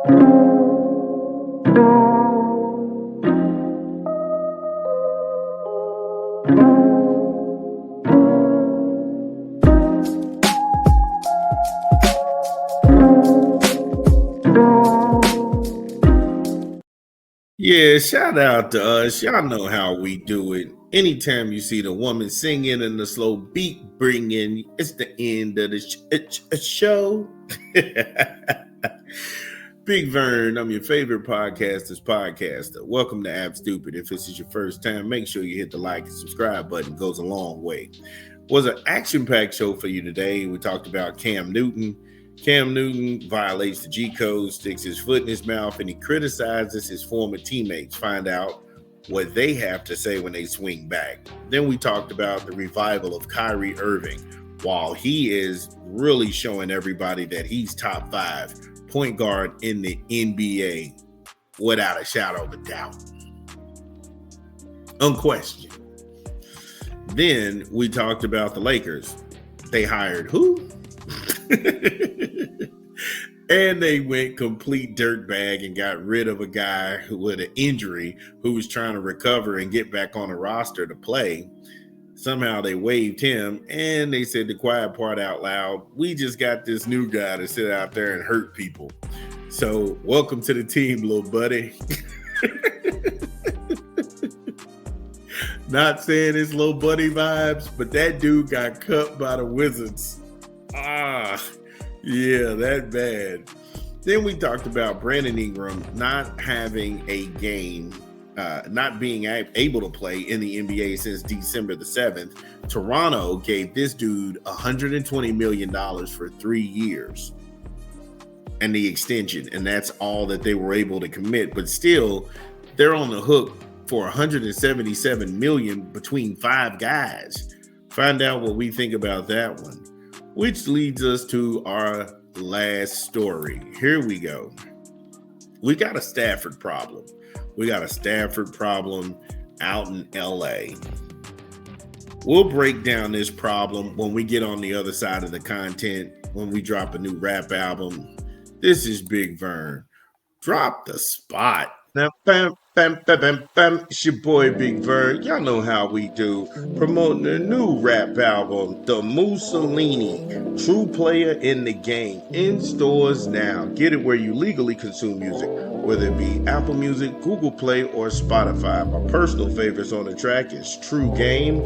Yeah, shout out to us. Y'all know how we do it. Anytime you see the woman singing and the slow beat bringing, it's the end of the show. Big Vern, I'm your favorite podcaster's podcaster. Welcome to App Stupid. If this is your first time, make sure you hit the like and subscribe button. It goes a long way. Was an action-packed show for you today. We talked about Cam Newton. Cam Newton violates the G code, sticks his foot in his mouth, and he criticizes his former teammates. Find out what they have to say when they swing back. Then we talked about the revival of Kyrie Irving. While he is really showing everybody that he's top 5 point guard in the NBA, without a shadow of a doubt. Unquestioned. Then we talked about the Lakers. They hired who? And they went complete dirtbag and got rid of a guy who with an injury who was trying to recover and get back on the roster to play. Somehow they waived him and they said the quiet part out loud. We just got this new guy to sit out there and hurt people. So welcome to the team, little buddy. Not saying it's little buddy vibes, but that dude got cut by the Wizards. Yeah, that bad. Then we talked about Brandon Ingram not having a game, not being able to play in the NBA since December the 7th. Toronto gave this dude $120 million for 3 years and the extension, and that's all that they were able to commit. But still, they're on the hook for $177 million between 5 guys. Find out what we think about that one. Which leads us to our last story. Here we go. We got a Stafford problem. We got a Stafford problem out in LA. We'll break down this problem when we get on the other side of the content, when we drop a new rap album. This is Big Vern. Drop the spot. Now, bam, bam, bam, bam, bam. It's your boy Big Vern. Y'all know how we do. Promoting a new rap album, The Mussolini, True Player in the Game, in stores now. Get it where you legally consume music, whether it be Apple Music, Google Play, or Spotify. My personal favorites on the track is True Game,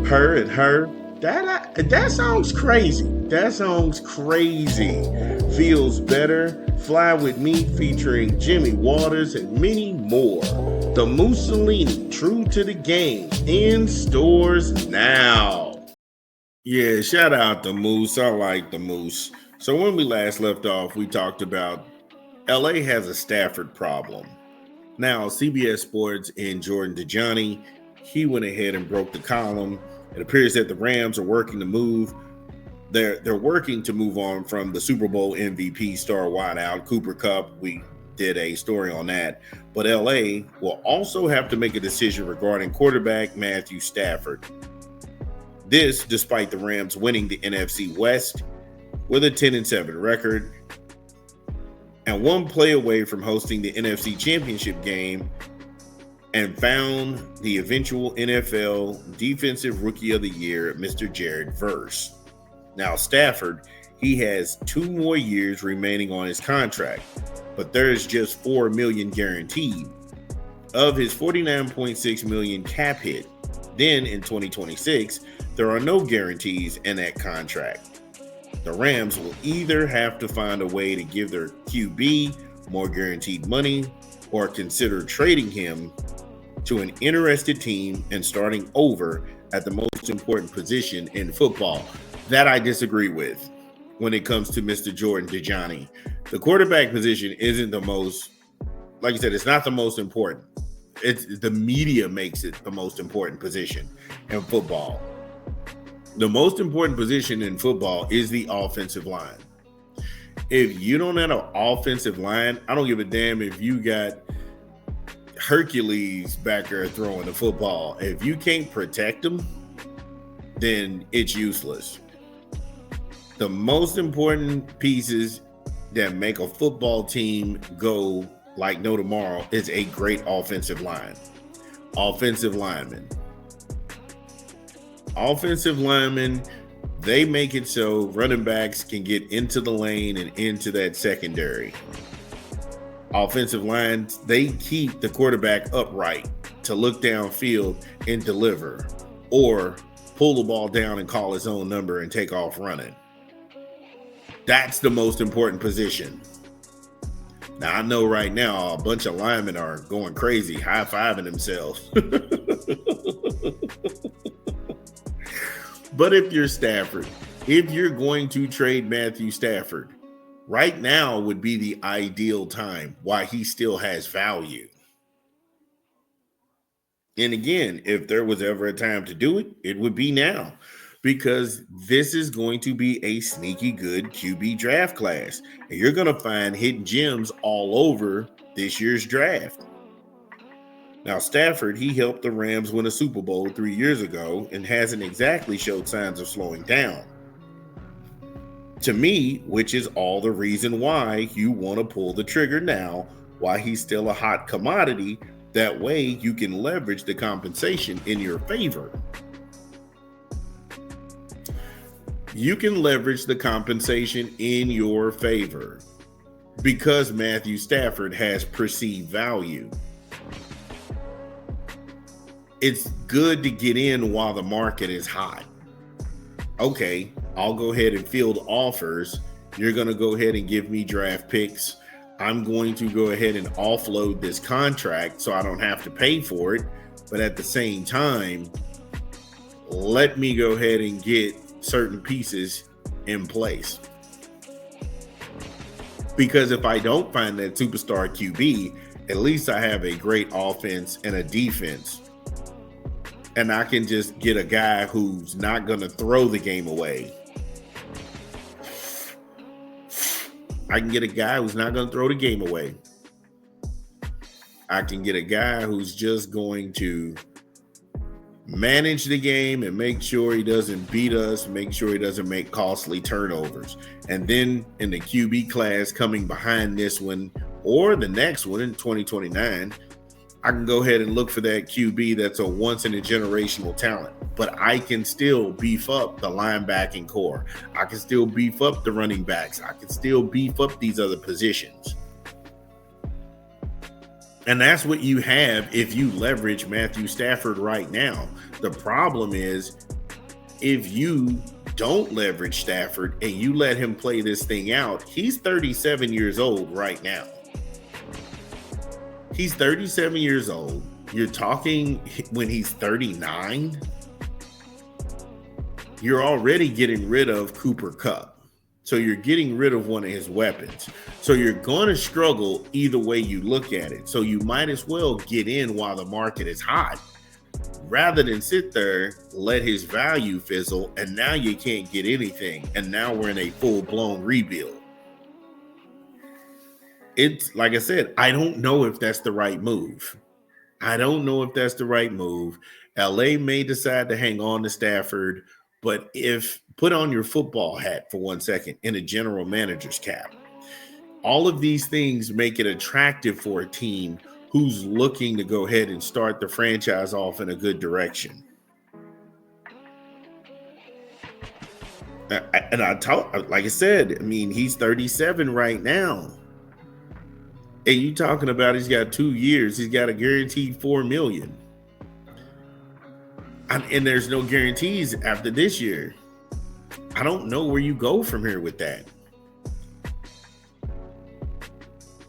Her and Her. That sounds crazy. That sounds crazy. Feels Better, Fly With Me featuring Jimmy Waters, and many more. The Mussolini, True to the Game, in stores now. Yeah, shout out to Moose. I like the Moose. So when we last left off, we talked about LA has a Stafford problem. Now, CBS Sports and Jordan Dejani, he went ahead and broke the column. It appears that the Rams are working to move. They're working to move on from the Super Bowl MVP star wideout Cooper Kupp. We did a story on that. But LA will also have to make a decision regarding quarterback Matthew Stafford. This despite the Rams winning the NFC West with a 10-7 record and one play away from hosting the NFC Championship game and found the eventual NFL Defensive Rookie of the Year, Mr. Jared Verse. Now, Stafford, he has 2 more years remaining on his contract, but there's just $4 million guaranteed of his $49.6 million cap hit. Then in 2026, there are no guarantees in that contract. The Rams will either have to find a way to give their QB more guaranteed money or consider trading him to an interested team and starting over at the most important position in football. That I disagree with when it comes to Mr. Jordan Dejani. The quarterback position isn't the most, like you said, it's not the most important. It's the media makes it the most important position in football. The most important position in football is the offensive line. If you don't have an offensive line, I don't give a damn if you got Hercules back there throwing the football. If you can't protect them, then it's useless. The most important pieces that make a football team go like no tomorrow is a great offensive line. Offensive linemen. Offensive linemen, they make it so running backs can get into the lane and into that secondary. Offensive lines, they keep the quarterback upright to look downfield and deliver, or pull the ball down and call his own number and take off running. That's the most important position. Now, I know right now a bunch of linemen are going crazy, high-fiving themselves. But if you're Stafford, if you're going to trade Matthew Stafford, right now would be the ideal time while he still has value. And again, if there was ever a time to do it, it would be now, because this is going to be a sneaky good QB draft class. And you're going to find hidden gems all over this year's draft. Now, Stafford, he helped the Rams win a Super Bowl 3 years ago and hasn't exactly showed signs of slowing down. To me, which is all the reason why you want to pull the trigger now, why he's still a hot commodity. That way you can leverage the compensation in your favor. You can leverage the compensation in your favor because Matthew Stafford has perceived value. It's good to get in while the market is hot. Okay, I'll go ahead and field offers. You're going to go ahead and give me draft picks. I'm going to go ahead and offload this contract so I don't have to pay for it. But at the same time, let me go ahead and get certain pieces in place. Because if I don't find that superstar QB, at least I have a great offense and a defense. And I can just get a guy who's not going to throw the game away. I can get a guy who's not going to throw the game away. I can get a guy who's just going to manage the game and make sure he doesn't beat us, make sure he doesn't make costly turnovers. And then in the QB class coming behind this one or the next one in 2029, I can go ahead and look for that QB that's a once-in-a-generational talent. But I can still beef up the linebacking core. I can still beef up the running backs. I can still beef up these other positions. And that's what you have if you leverage Matthew Stafford right now. The problem is if you don't leverage Stafford and you let him play this thing out, he's 37 years old right now. He's 37 years old. You're talking when he's 39. You're already getting rid of Cooper Kupp. So you're getting rid of one of his weapons. So you're going to struggle either way you look at it. So you might as well get in while the market is hot rather than sit there, let his value fizzle, and now you can't get anything. And now we're in a full-blown rebuild. It's like I said, I don't know if that's the right move. LA may decide to hang on to Stafford, but if put on your football hat for 1 second in a general manager's cap, all of these things make it attractive for a team who's looking to go ahead and start the franchise off in a good direction. And like I said, I mean, he's 37 right now. And you talking about he's got 2 years. He's got a guaranteed $4 million. And there's no guarantees after this year. I don't know where you go from here with that.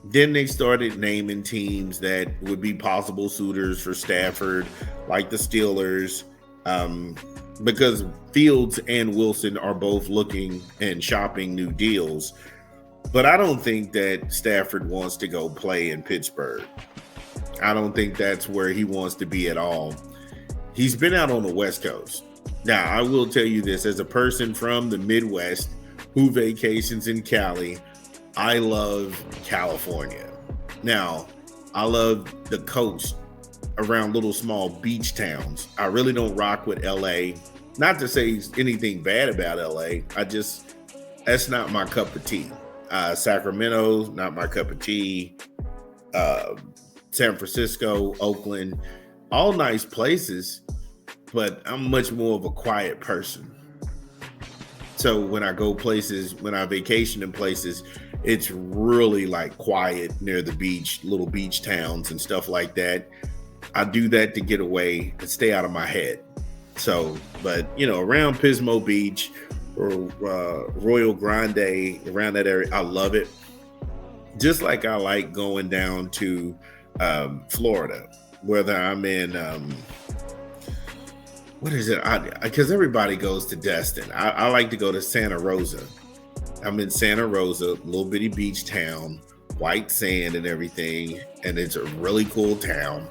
Then they started naming teams that would be possible suitors for Stafford, like the Steelers, because Fields and Wilson are both looking and shopping new deals. But I don't think that Stafford wants to go play in Pittsburgh. I don't think that's where he wants to be at all. He's been out on the West Coast. Now, I will tell you this, as a person from the Midwest who vacations in Cali, I love California. Now, I love the coast around little small beach towns. I really don't rock with LA. Not to say anything bad about LA. That's not my cup of tea. Sacramento, not my cup of tea. San Francisco, Oakland, all nice places, but I'm much more of a quiet person. So when I go places, when I vacation in places, it's really like quiet near the beach, little beach towns and stuff like that. I do that to get away and stay out of my head. So, but around Pismo Beach or Royal Grande, around that area, I love it. Just like I like going down to Florida, whether I'm in what is it? Because everybody goes to Destin. I like to go to Santa Rosa. I'm in Santa Rosa, little bitty beach town, white sand and everything, and it's a really cool town.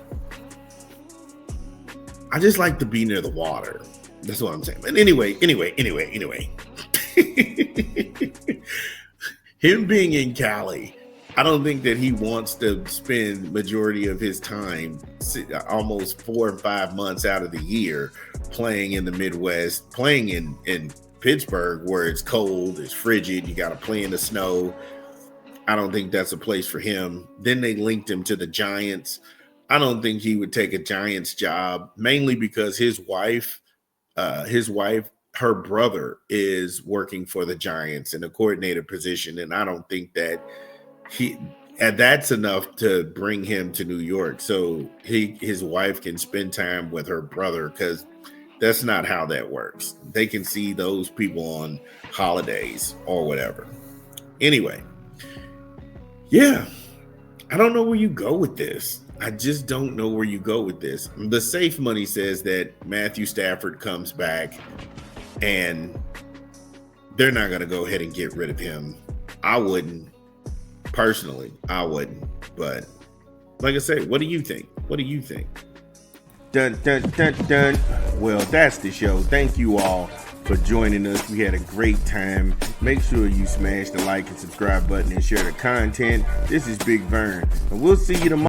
I just like to be near the water. That's what I'm saying. But anyway. Him being in Cali, I don't think that he wants to spend majority of his time, almost 4 and 5 months out of the year, playing in the Midwest, playing in Pittsburgh where it's cold, it's frigid, you got to play in the snow. I don't think that's a place for him. Then they linked him to the Giants. I don't think he would take a Giants job, mainly because his wife, her brother is working for the Giants in a coordinator position, and I don't think that that's enough to bring him to New York so his wife can spend time with her brother, because that's not how that works. They can see those people on holidays or whatever. Anyway, yeah, I don't know where you go with this. I just don't know where you go with this. The safe money says that Matthew Stafford comes back and they're not going to go ahead and get rid of him. I wouldn't. Personally, I wouldn't. But like I said, what do you think? What do you think? Dun, dun, dun, dun. Well, that's the show. Thank you all for joining us. We had a great time. Make sure you smash the like and subscribe button and share the content. This is Big Vern, and we'll see you tomorrow.